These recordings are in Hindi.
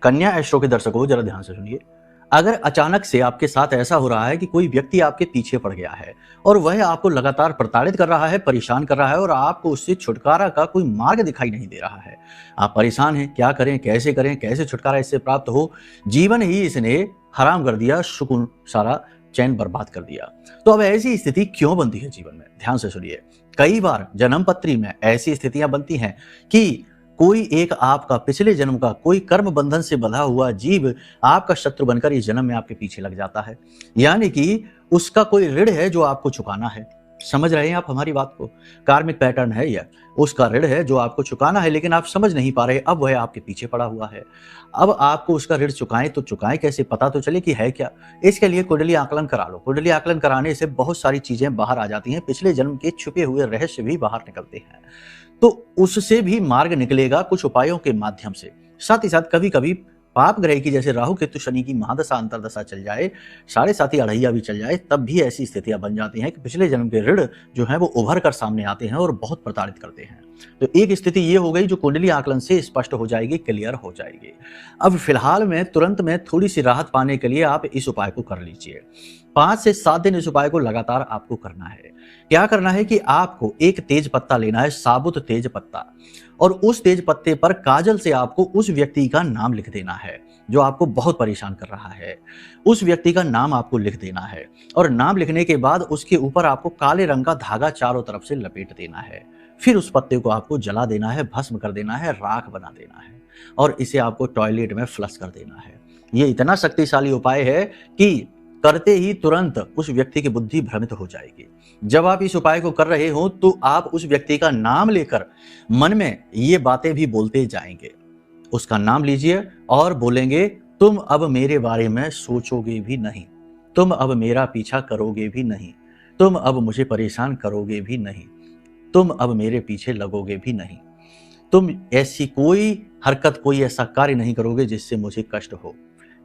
कन्या एस्ट्रो के दर्शकों जरा ध्यान से सुनिए। अगर अचानक से आपके साथ ऐसा हो रहा है कि कोई व्यक्ति आपके पीछे पड़ गया है और वह आपको लगातार प्रताड़ित कर रहा है, परेशान कर रहा है और आपको उससे छुटकारा का कोई मार्ग दिखाई नहीं दे रहा है, आप परेशान हैं, क्या करें, कैसे छुटकारा इससे प्राप्त हो, जीवन ही इसने हराम कर दिया, सुकून सारा चैन बर्बाद कर दिया। तो अब ऐसी स्थिति क्यों बनती है जीवन में? ध्यान से सुनिए। कई बार जन्म पत्री में ऐसी स्थितियां बनती हैं कि कोई एक आपका पिछले जन्म का कोई कर्म बंधन से बंधा हुआ जीव आपका शत्रु बनकर इस जन्म में आपके पीछे लग जाता है, यानी कि उसका कोई ऋण है जो आपको चुकाना है। समझ रहे हैं आप हमारी बात को? कार्मिक पैटर्न है यह, उसका ऋण है जो आपको चुकाना है, लेकिन आप समझ नहीं पा रहे, अब वह आपके पीछे पड़ा हुआ है। अब आपको उसका ऋण चुकाएं तो चुकाएं कैसे, पता तो चले कि है क्या। इसके लिए कुंडली आकलन करा लो। कुंडली आकलन कराने से बहुत सारी चीजें बाहर आ जाती हैं, पिछले जन्म के छुपे हुए रहस्य भी बाहर निकलते हैं, तो उससे भी मार्ग निकलेगा कुछ उपायों के माध्यम से। साथ ही साथ कभी कभी पाप ग्रह की जैसे राहु केतु शनि की महादशा अंतरदशा चल जाए, साढ़े साथी अढ़ैया भी चल जाए, तब भी ऐसी स्थितियां बन जाती हैं कि पिछले जन्म के ऋण जो है वो उभर कर सामने आते हैं और बहुत प्रताड़ित करते हैं। तो एक स्थिति ये हो गई जो कुंडली आकलन से स्पष्ट हो जाएगी, क्लियर हो जाएगी। अब फिलहाल में तुरंत में थोड़ी सी राहत पाने के लिए आप इस उपाय को कर लीजिए। 5 से 7 दिन इस उपाय को लगातार आपको करना है। क्या करना है कि आपको एक तेज पत्ता लेना है, साबुत तेज पत्ता, और उस तेज पत्ते पर काजल से आपको उस व्यक्ति का नाम लिख देना है जो आपको बहुत परेशान कर रहा है। उस व्यक्ति का नाम आपको लिख देना है और नाम लिखने के बाद उसके ऊपर आपको काले रंग का धागा चारों तरफ से लपेट देना है। फिर उस पत्ते को आपको जला देना है, भस्म कर देना है, राख बना देना है और इसे आपको टॉयलेट में फ्लश कर देना है। ये इतना शक्तिशाली उपाय है कि करते ही तुरंत उस व्यक्ति की बुद्धि भ्रमित हो जाएगी। जब आप इस उपाय को कर रहे हो तो आप उस व्यक्ति का नाम लेकर मन में ये बातें भी बोलते जाएंगे। उसका नाम लीजिए और बोलेंगे, तुम अब मेरे बारे में सोचोगे भी नहीं, तुम अब मेरा पीछा करोगे भी नहीं, तुम अब मुझे परेशान करोगे भी नहीं, तुम अब मेरे पीछे लगोगे भी नहीं, तुम ऐसी कोई हरकत, कोई ऐसा कार्य नहीं करोगे जिससे मुझे कष्ट हो।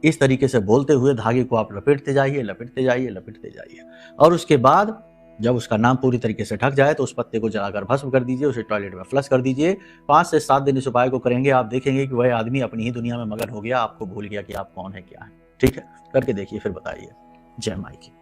इस तरीके से बोलते हुए धागे को आप लपेटते जाइए, लपेटते जाइए, लपेटते जाइए और उसके बाद जब उसका नाम पूरी तरीके से ढक जाए तो उस पत्ते को जलाकर भस्म कर दीजिए, उसे टॉयलेट में फ्लश कर दीजिए। 5 से 7 दिन इस उपाय को करेंगे, आप देखेंगे कि वह आदमी अपनी ही दुनिया में मगन हो गया, आपको भूल गया कि आप कौन है, क्या है। ठीक है, करके देखिए, फिर बताइए। जय माई की।